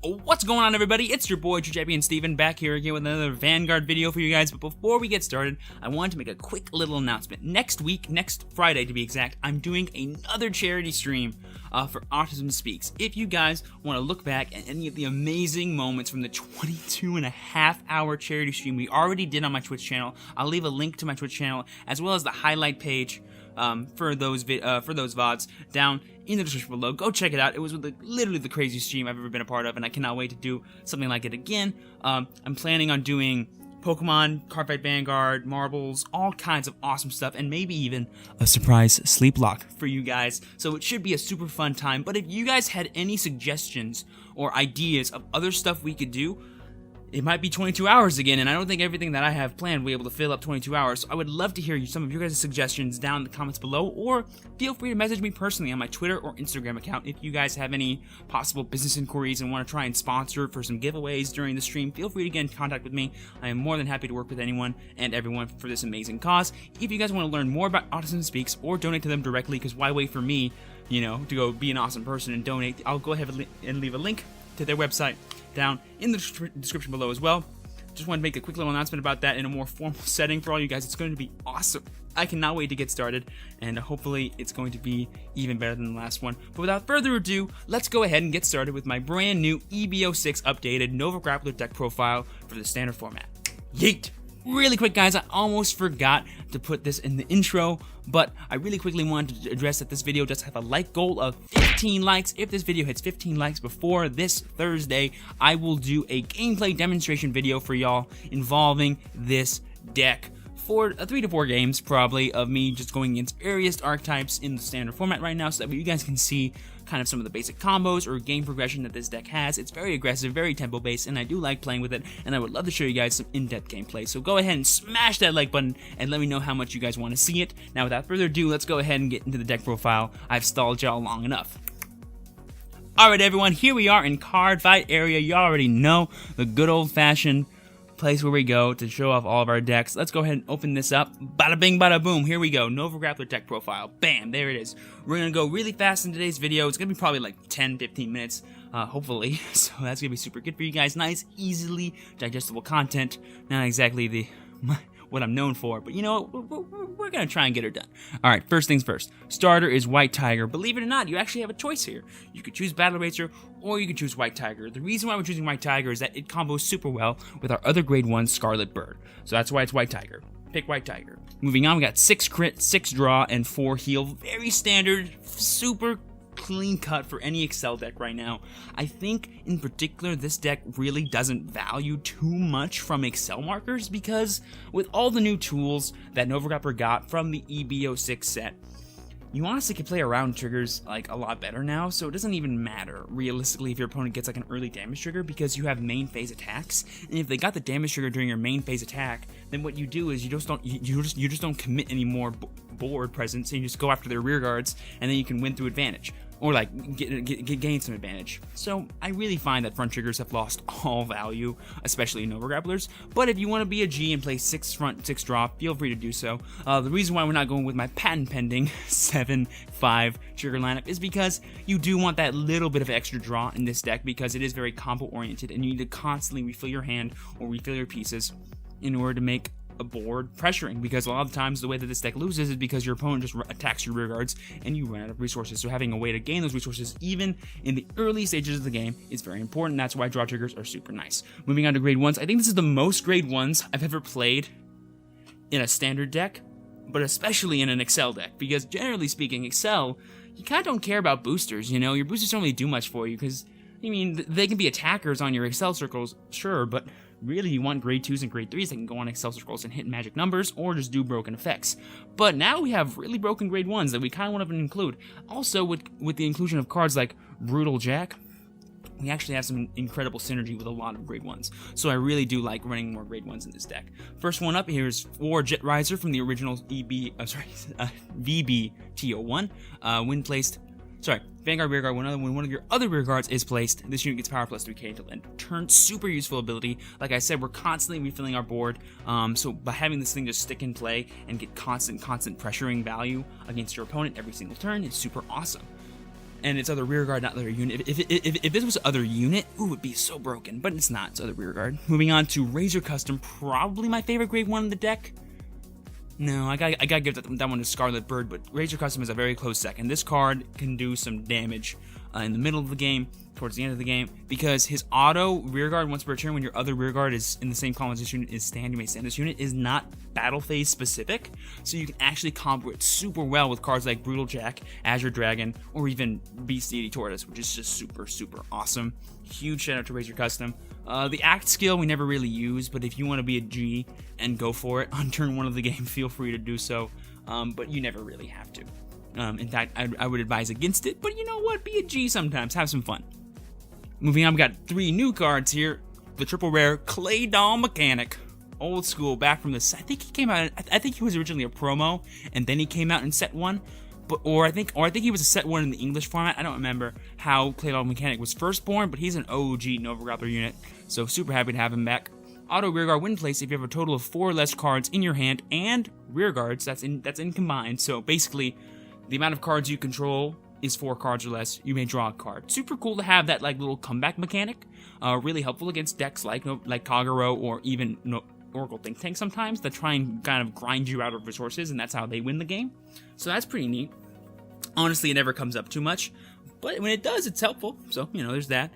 What's going on, everybody? It's your boy, Champion Steven, back here again with another Vanguard video for you guys. But before we get started, I wanted to make a quick little announcement. Next week, next Friday to be exact, I'm doing another charity stream for Autism Speaks. If you guys want to look back at any of the amazing moments from the 22.5-hour charity stream we already did on my Twitch channel, I'll leave a link to my Twitch channel as well as the highlight page for those VODs down in the description below. Go check it out. It was literally the craziest stream I've ever been a part of, and I cannot wait to do something like it again. I'm planning on doing Pokemon, Cardfight Vanguard, marbles, all kinds of awesome stuff, and maybe even a surprise sleep lock for you guys. So it should be a super fun time. But if you guys had any suggestions or ideas of other stuff we could do, it might be 22 hours again, and I don't think everything that I have planned will be able to fill up 22 hours. So I would love to hear some of your guys' suggestions down in the comments below, or feel free to message me personally on my Twitter or Instagram account. If you guys have any possible business inquiries and want to try and sponsor for some giveaways during the stream, feel free to get in contact with me. I am more than happy to work with anyone and everyone for this amazing cause. If you guys want to learn more about Autism Speaks or donate to them directly, because why wait for me, to go be an awesome person and donate, I'll go ahead and leave a link to their website down in the description below as well. Just wanted to make a quick little announcement about that in a more formal setting for all you guys. It's going to be awesome. I cannot wait to get started, and hopefully it's going to be even better than the last one. But without further ado, let's go ahead and get started with my brand new EBO6 updated Nova Grappler deck profile for the standard format. Yeet! Really quick, guys, I almost forgot to put this in the intro, but I really quickly wanted to address that this video does have a like goal of 15 likes. If this video hits 15 likes before this Thursday, I will do a gameplay demonstration video for y'all involving this deck. For 3 to 4 games, probably, of me just going against various archetypes in the standard format right now, so that you guys can see kind of some of the basic combos or game progression that this deck has. It's very aggressive, very tempo-based, and I do like playing with it, and I would love to show you guys some in-depth gameplay. So go ahead and smash that like button, and let me know how much you guys want to see it. Now, without further ado, let's go ahead and get into the deck profile. I've stalled y'all long enough. Alright, everyone, here we are in card fight area. You already know the good old-fashioned place where we go to show off all of our decks. Let's go ahead and open this up. Bada bing, bada boom. Here we go. Nova Grappler deck profile. Bam, there it is. We're going to go really fast in today's video. It's going to be probably like 10-15 minutes, hopefully. So that's going to be super good for you guys. Nice, easily digestible content. Not exactly what I'm known for, but we're going to try and get her done. Alright, first things first. Starter is White Tiger. Believe it or not, you actually have a choice here. You could choose Battle Racer, or you could choose White Tiger. The reason why we're choosing White Tiger is that it combos super well with our other grade 1 Scarlet Bird. So that's why it's White Tiger. Pick White Tiger. Moving on, we got 6 crit, 6 draw, and 4 heal. Very standard, super clean cut for any Excel deck right now. I think in particular this deck really doesn't value too much from Excel markers, because with all the new tools that Nova Grappler got from the EBO6 set, you honestly can play around triggers like a lot better now, so it doesn't even matter realistically if your opponent gets like an early damage trigger, because you have main phase attacks, and if they got the damage trigger during your main phase attack, then what you do is you just don't commit any more board presence, and you just go after their rear guards, and then you can win through advantage, or like gain some advantage. So I really find that front triggers have lost all value, especially in Nova Grapplers. But if you want to be a G and play 6 front, 6 draw, feel free to do so. The reason why we're not going with my patent pending 7-5 trigger lineup is because you do want that little bit of extra draw in this deck, because it is very combo oriented, and you need to constantly refill your hand or refill your pieces in order to make a board pressuring, because a lot of times the way that this deck loses is because your opponent just attacks your rear guards and you run out of resources. So having a way to gain those resources even in the early stages of the game is very important. That's why draw triggers are super nice. Moving on to grade 1s, I think this is the most grade 1s I've ever played in a standard deck, but especially in an Excel deck, because generally speaking, Excel, you kind of don't care about boosters, your boosters don't really do much for you, because they can be attackers on your Excel circles, sure, but really you want grade 2s and grade 3s that can go on Excel circles and hit magic numbers or just do broken effects. But now we have really broken grade 1s that we kind of want to include. Also, with the inclusion of cards like Brutal Jack, we actually have some incredible synergy with a lot of grade 1s. So I really do like running more grade 1s in this deck. First one up here is 4 Jet Riser from the original VBTO1. When placed, Vanguard Rearguard, when one of your other rear guards is placed, this unit gets power plus 3k until end of turn. Super useful ability. Like I said, we're constantly refilling our board, so by having this thing just stick in play and get constant pressuring value against your opponent every single turn is super awesome. and it's other rearguard, not other unit. If this was other unit, ooh, it'd be so broken, but it's not. It's other rearguard. Moving on to Razor Custom, probably my favorite grade 1 in the deck. No, I gotta give that one to Scarlet Bird, but Razor Custom is a very close second. This card can do some damage in the middle of the game, towards the end of the game, because his auto rearguard once per turn when your other rearguard is in the same column as this unit is stand, you may stand this unit, is not battle phase specific, so you can actually combo it super well with cards like Brutal Jack, Azure Dragon, or even Beast Deity Tortoise, which is just super, super awesome. Huge shout out to Razor Custom. The Act skill we never really use, but if you want to be a G and go for it on turn 1 of the game, feel free to do so, but you never really have to. In fact, I would advise against it, but you know what? Be a G sometimes. Have some fun. Moving on, we got 3 new cards here. The triple rare Clay Doll Mechanic. Old school, back from this. I think he came out, I think he was originally a promo, and then he came out in set 1. Or I think he was a set 1 in the English format. I don't remember how Clay Doll Mechanic was first born, but he's an OG Nova Grappler unit, so super happy to have him back. Auto rearguard win place if you have a total of 4 or less cards in your hand and rearguards. That's in combined. So basically, the amount of cards you control is 4 cards or less. You may draw a card. Super cool to have that like little comeback mechanic. Really helpful against decks like Kagero or even Oracle Think Tank sometimes that try and kind of grind you out of resources, and that's how they win the game. So that's pretty neat. Honestly, it never comes up too much, but when it does, it's helpful. So, you know, there's that.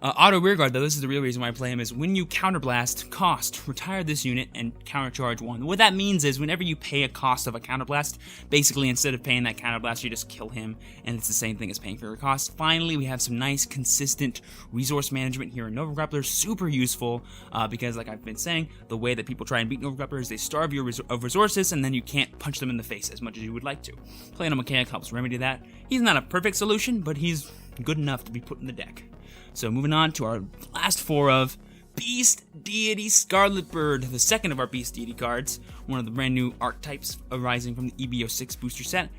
Auto rearguard, though, this is the real reason why I play him, is when you counterblast, cost, retire this unit, and countercharge 1. What that means is whenever you pay a cost of a counterblast, basically instead of paying that counterblast, you just kill him, and it's the same thing as paying for your cost. Finally, we have some nice, consistent resource management here in Nova Grappler. Super useful, because like I've been saying, the way that people try and beat Nova Grappler is they starve you of resources, and then you can't punch them in the face as much as you would like to. Playing a mechanic helps remedy that. He's not a perfect solution, but he's good enough to be put in the deck. So moving on to our last 4 of Beast Deity Scarlet Bird, the second of our Beast Deity cards, one of the brand new archetypes arising from the EBO6 booster set.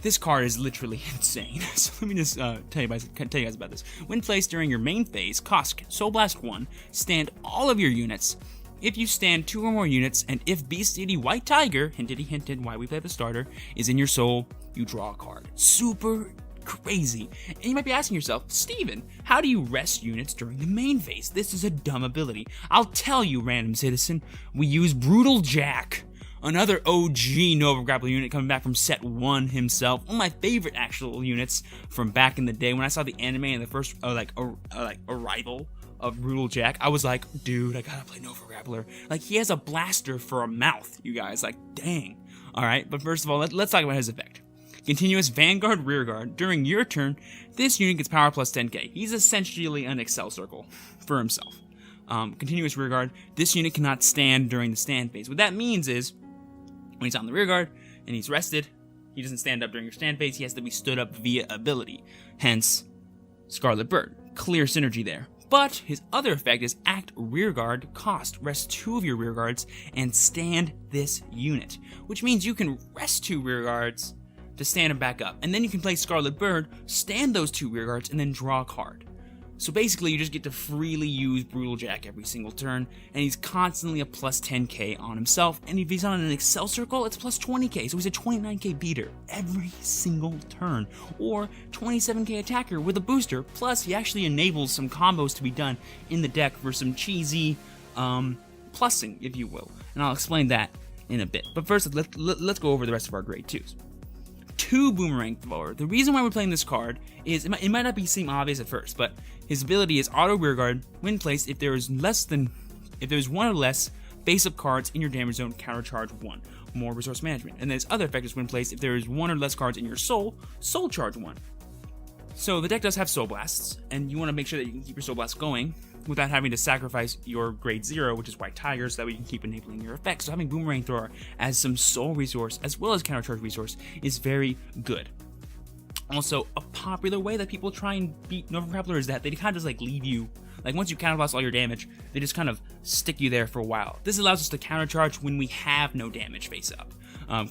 This card is literally insane. So let me just tell you guys about this. When placed during your main phase, cost Soul Blast 1, stand all of your units. If you stand 2 or more units, and if Beast Deity White Tiger, hinted why we play the starter, is in your soul, you draw a card. Super crazy. And you might be asking yourself, Steven, how do you rest units during the main phase? This is a dumb ability. I'll tell you, random citizen, we use Brutal Jack, another OG Nova Grappler unit coming back from set 1 himself. One of my favorite actual units from back in the day. When I saw the anime and the first arrival of Brutal Jack, I was like, dude, I gotta play Nova Grappler. Like, he has a blaster for a mouth, you guys. Like, dang. Alright, but first of all, let's talk about his effect. Continuous Vanguard Rearguard. During your turn, this unit gets power plus 10k. He's essentially an Excel circle for himself. Continuous Rearguard. This unit cannot stand during the stand phase. What that means is, when he's on the rearguard and he's rested, he doesn't stand up during your stand phase. He has to be stood up via ability. Hence, Scarlet Bird. Clear synergy there. But his other effect is Act Rearguard Cost. Rest 2 of your rearguards and stand this unit. Which means you can rest 2 rearguards to stand him back up. And then you can play Scarlet Bird, stand those 2 rearguards, and then draw a card. So basically, you just get to freely use Brutal Jack every single turn, and he's constantly a plus 10k on himself, and if he's on an Excel circle, it's plus 20k, so he's a 29k beater every single turn, or 27k attacker with a booster, plus he actually enables some combos to be done in the deck for some cheesy plussing, if you will, and I'll explain that in a bit. But first, let's go over the rest of our grade 2s. 2 Boomerang Thrower. The reason why we're playing this card is, it might not seem obvious at first, but his ability is Auto Rearguard when placed if there is 1 or less face-up cards in your damage zone, countercharge 1. More resource management. And then his other effect is when placed if there is 1 or less cards in your soul, soul charge 1. So the deck does have Soul Blasts, and you want to make sure that you can keep your Soul Blast going without having to sacrifice your grade 0, which is White Tiger, so that way you can keep enabling your effects. So having Boomerang Thrower as some soul resource, as well as countercharge resource, is very good. Also, a popular way that people try and beat Nova Grappler is that they kind of just like leave you, like once you counterblast all your damage, they just kind of stick you there for a while. This allows us to countercharge when we have no damage face up.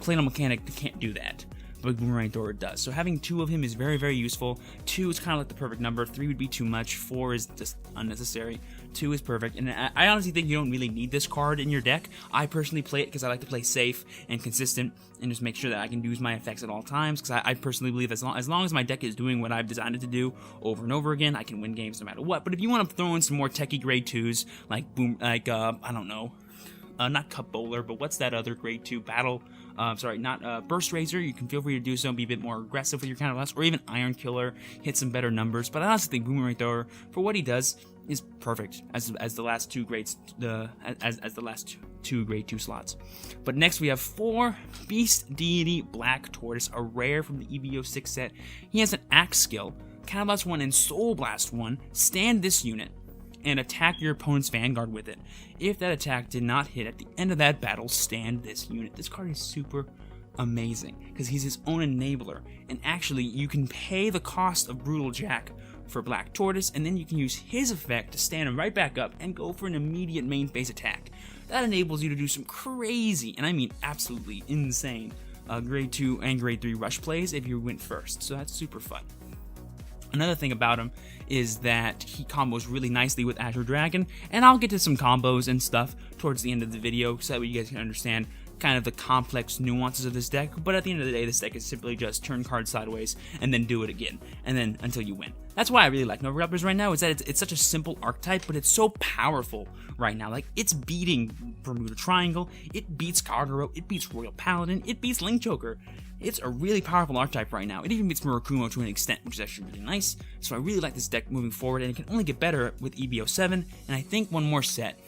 Clay Doll Mechanic can't do that. but Boomerang Thrower does. So having 2 of him is very, very useful. 2 is kind of like the perfect number. 3 would be too much. 4 is just unnecessary. 2 is perfect, and I honestly think you don't really need this card in your deck. I personally play it because I like to play safe and consistent and just make sure that I can use my effects at all times, because I personally believe as long as my deck is doing what I've designed it to do over and over again, I can win games no matter what. But if you want to throw in some more techie grade 2s, like I don't know, not Cup Bowler, but what's that other grade 2 battle? Burst Razor. You can feel free to do so and be a bit more aggressive with your counterblast, or even Iron Killer, hit some better numbers. But I honestly think Boomerang Thrower, for what he does, is perfect as the last 2 grades, as the last two grade 2 slots. But next we have 4 Beast Deity Black Tortoise, a rare from the EVO 6 set. He has an Axe skill, Counterblast 1 and Soul Blast 1. Stand this unit and attack your opponent's Vanguard with it. If that attack did not hit at the end of that battle, stand this unit. This card is super amazing because he's his own enabler, and actually you can pay the cost of Brutal Jack for Black Tortoise, and then you can use his effect to stand him right back up and go for an immediate main phase attack. That enables you to do some crazy, and I mean absolutely insane, grade 2 and grade 3 rush plays if you went first, so that's super fun. Another thing about him is that he combos really nicely with Azure Dragon, and I'll get to some combos and stuff towards the end of the video so that way you guys can understand kind of the complex nuances of this deck. But at the end of the day, this deck is simply just turn cards sideways and then do it again, and then until you win. That's why I really like Nova Grapplers right now, is that it's such a simple archetype, but it's so powerful right now. Like, it's beating Bermuda Triangle, it beats Kagero, it beats Royal Paladin, it beats Link Joker. It's a really powerful archetype right now. It even beats Murakumo to an extent, which is actually really nice. So I really like this deck moving forward, and it can only get better with EBO 7, and I think one more set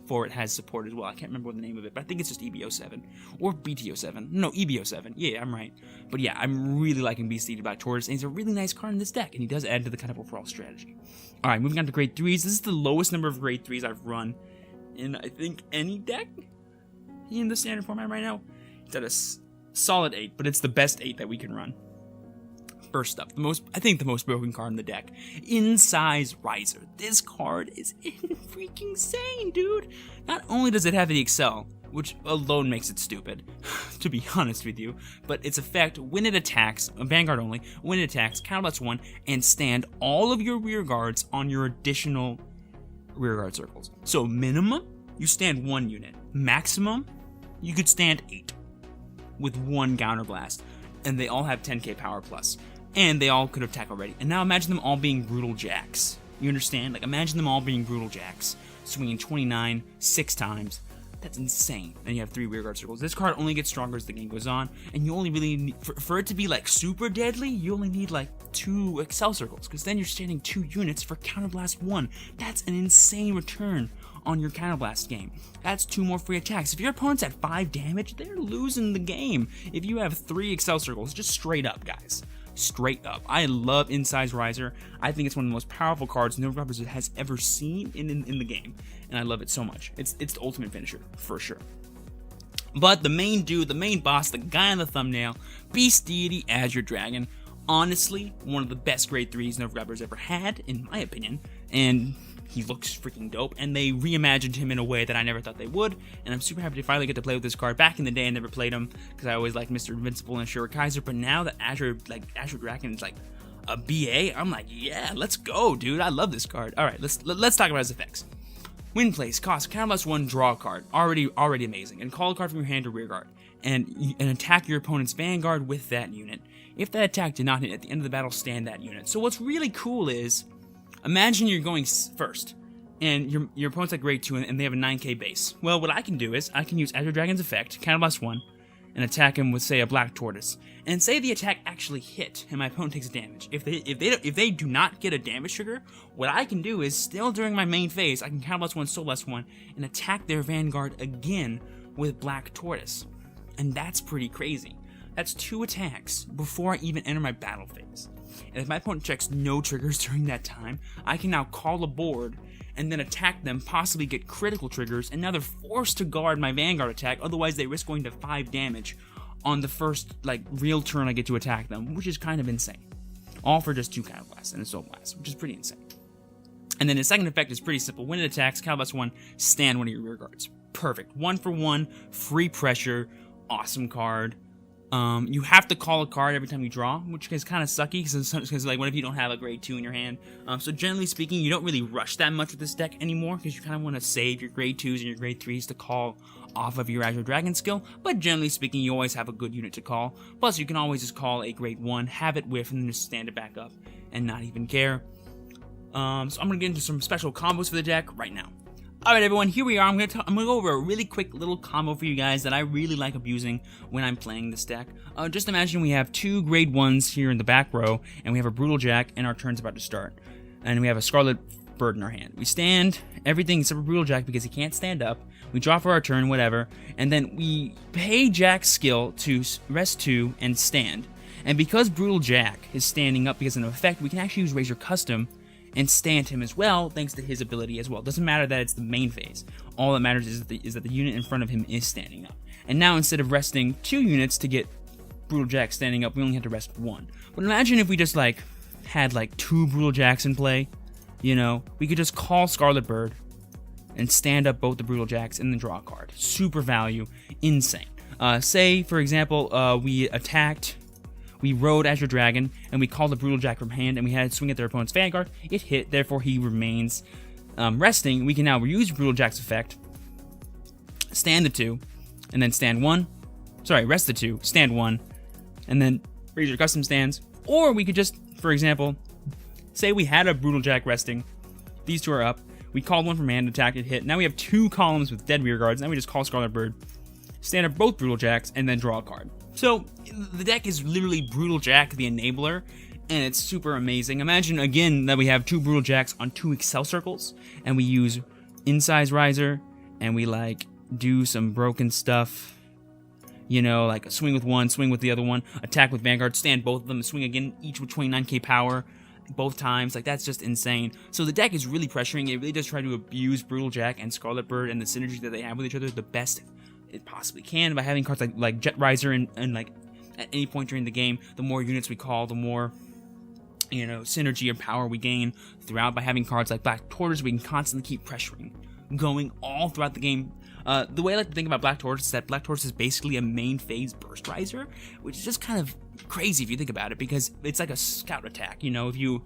for it has support as well. I can't remember what the name of it, but I think it's just EBO 7 or BTO 7. No, EBO 7. Yeah, I'm right. But yeah, I'm really liking Beast Deity Black Tortoise, and he's a really nice card in this deck, and he does add to the kind of overall strategy. All right, moving on to grade 3s. This is the lowest number of grade 3s I've run in, I think, any deck in the standard format right now. It's at a solid 8, but it's the best 8 that we can run. First up, I think the most broken card in the deck, Insize Riser. This card is freaking insane, dude. Not only does it have the Excel, which alone makes it stupid, to be honest with you, but its effect, when it attacks, Vanguard only, when it attacks, counterblast 1, and stand all of your rear guards on your additional rear guard circles. So minimum, you stand 1 unit. Maximum, you could stand 8 with 1 counterblast, and they all have 10k power plus. And they all could attack already. And now imagine them all being Brutal Jacks. You understand? Like, imagine them all being Brutal Jacks, swinging 29 6 times. That's insane. And you have 3 rearguard circles. This card only gets stronger as the game goes on, and you only really need, for it to be like super deadly, you only need like 2 Excel circles, because then you're standing 2 units for Counterblast 1. That's an insane return on your Counterblast game. That's 2 more free attacks. If your opponent's at 5 damage, they're losing the game. If you have 3 Excel circles, just straight up, guys. Straight up. I love Insize Riser. I think it's one of the most powerful cards Nova Grapplers has ever seen in the game, and I love it so much. It's the ultimate finisher, for sure. But the main dude, the main boss, the guy on the thumbnail, Beast Deity Azure Dragon. Honestly, one of the best grade 3s Nova Grapplers ever had, in my opinion, and he looks freaking dope, and they reimagined him in a way that I never thought they would, and I'm super happy to finally get to play with this card. Back in the day, I never played him, because I always liked Mr. Invincible and Shura Kaiser, but now that Azure Dragon is like a BA, I'm like, yeah, let's go, dude. I love this card. Alright, let's talk about his effects. Win place, cost, counterblast 1, draw a card. Already amazing. And call a card from your hand to rear guard. And attack your opponent's Vanguard with that unit. If that attack did not hit at the end of the battle, stand that unit. So what's really cool is, imagine you're going first, and your opponent's at grade 2, and they have a 9k base. Well, what I can do is, I can use Azure Dragon's effect, Counterblast 1, and attack him with, say, a Black Tortoise. And say the attack actually hit, and my opponent takes damage. If they do not get a damage trigger, what I can do is, still during my main phase, I can Counterblast 1, Soul Blast 1, and attack their Vanguard again with Black Tortoise. And that's pretty crazy. That's 2 attacks before I even enter my battle phase. And if my opponent checks no triggers during that time, I can now call a board and then attack them, possibly get critical triggers, and now they're forced to guard my Vanguard attack, otherwise they risk going to 5 damage on the first, real turn I get to attack them, which is kind of insane. All for just 2 Counterblasts and a Soul Blast, which is pretty insane. And then the second effect is pretty simple. When it attacks, Counterblast 1, stand one of your rear guards. Perfect. 1 for 1, free pressure, awesome card. You have to call a card every time you draw, which is kind of sucky, because like, what if you don't have a grade 2 in your hand? So generally speaking, you don't really rush that much with this deck anymore, because you kind of want to save your grade 2s and your grade 3s to call off of your Azure Dragon skill, but generally speaking, you always have a good unit to call. Plus, you can always just call a grade 1, have it whiff, and then just stand it back up, and not even care. So I'm going to get into some special combos for the deck right now. Alright everyone, here we are. I'm gonna go over a really quick little combo for you guys that I really like abusing when I'm playing this deck. Just imagine we have 2 grade 1s here in the back row, and we have a Brutal Jack, and our turn's about to start. And we have a Scarlet Bird in our hand. We stand everything except for Brutal Jack because he can't stand up. We draw for our turn, whatever, and then we pay Jack's skill to rest 2 and stand. And because Brutal Jack is standing up because of an effect, we can actually use Razor Custom and stand him as well, thanks to his ability as well. It doesn't matter that it's the main phase. All that matters is that the unit in front of him is standing up. And now, instead of resting 2 units to get Brutal Jack standing up, we only have to rest 1. But imagine if we just, like, had, like, 2 Brutal Jacks in play. You know, we could just call Scarlet Bird and stand up both the Brutal Jacks and then draw a card. Super value. Insane. Say, for example, we rode Azure Dragon, and we called the Brutal Jack from hand, and we had it swing at their opponent's Vanguard. It hit, therefore he remains resting. We can now reuse Brutal Jack's effect, stand the 2, and then stand 1. Sorry, rest the 2, stand 1, and then raise your custom stands. Or we could just, for example, say we had a Brutal Jack resting. These 2 are up. We called 1 from hand, attacked, it hit. Now we have 2 columns with dead rear guards. Now we just call Scarlet Bird, stand up both Brutal Jacks, and then draw a card. So, the deck is literally Brutal Jack, the enabler, and it's super amazing. Imagine, again, that we have 2 Brutal Jacks on 2 Excel circles, and we use Insize Riser, and we, like, do some broken stuff. You know, like, swing with 1, swing with the other one, attack with Vanguard, stand both of them, swing again, each with 29k power, both times. Like, that's just insane. So the deck is really pressuring. It really does try to abuse Brutal Jack and Scarlet Bird and the synergy that they have with each other the best it possibly can by having cards like Jet Riser and like at any point during the game, the more units we call, the more, you know, synergy and power we gain throughout. By having cards like Black Tortoise, we can constantly keep pressuring going all throughout the game. The way I like to think about Black Tortoise is that Black Tortoise is basically a main phase burst riser, which is just kind of crazy if you think about it, because it's like a scout attack. You know, if you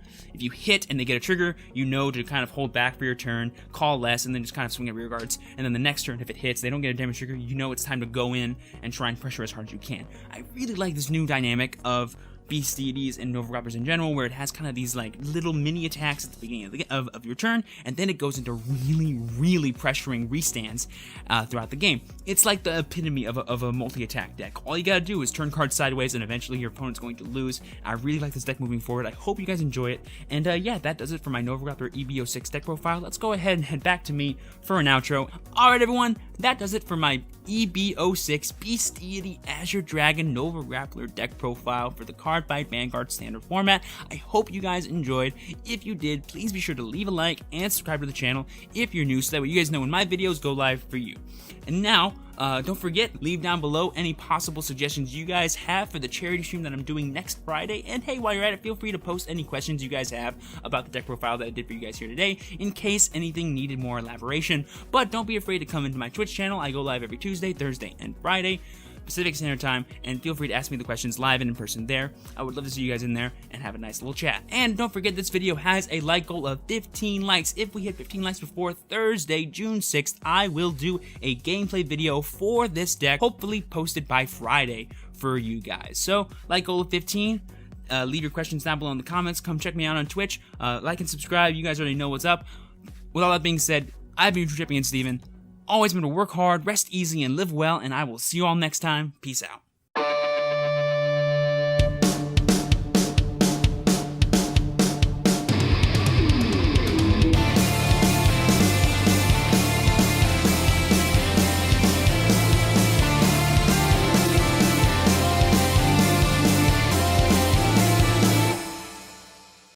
hit and they get a trigger, you know to kind of hold back for your turn, call less, and then just kind of swing at rear guards. And then the next turn, if it hits, they don't get a damage trigger, you know it's time to go in and try and pressure as hard as you can. I really like this new dynamic of Beast Deities and Nova Grapplers in general, where it has kind of these like little mini attacks at the beginning of your turn, and then it goes into really pressuring restands throughout the game. It's like the epitome of a multi-attack deck. All you gotta do is turn cards sideways, and eventually your opponent's going to lose. I really like this deck moving forward. I hope you guys enjoy it. And yeah, that does it for my Nova Grappler EB06 deck profile. Let's go ahead and head back to me for an outro. Alright everyone, that does it for my EB06 Beast Deity Azure Dragon Nova Grappler deck profile for the Cardfight Vanguard standard format. I hope you guys enjoyed. If you did, please be sure to leave a like and subscribe to the channel if you're new, so that way you guys know when my videos go live for you. And now, don't forget, leave down below any possible suggestions you guys have for the charity stream that I'm doing next Friday. And hey, while you're at it, feel free to post any questions you guys have about the deck profile that I did for you guys here today, in case anything needed more elaboration. But don't be afraid to come into my Twitch channel. I go live every Tuesday, Thursday, and Friday, Pacific Standard Time, and feel free to ask me the questions live and in person there. I would love to see you guys in there and have a nice little chat. And don't forget, this video has a like goal of 15 likes. If we hit 15 likes before Thursday, June 6th, I will do a gameplay video for this deck, hopefully posted by Friday for you guys. So, like goal of 15. Leave your questions down below in the comments. Come check me out on Twitch. Like and subscribe. You guys already know what's up. With all that being said, I've been your True Champion Steven. Always remember to work hard, rest easy, and live well, and I will see you all next time. Peace out.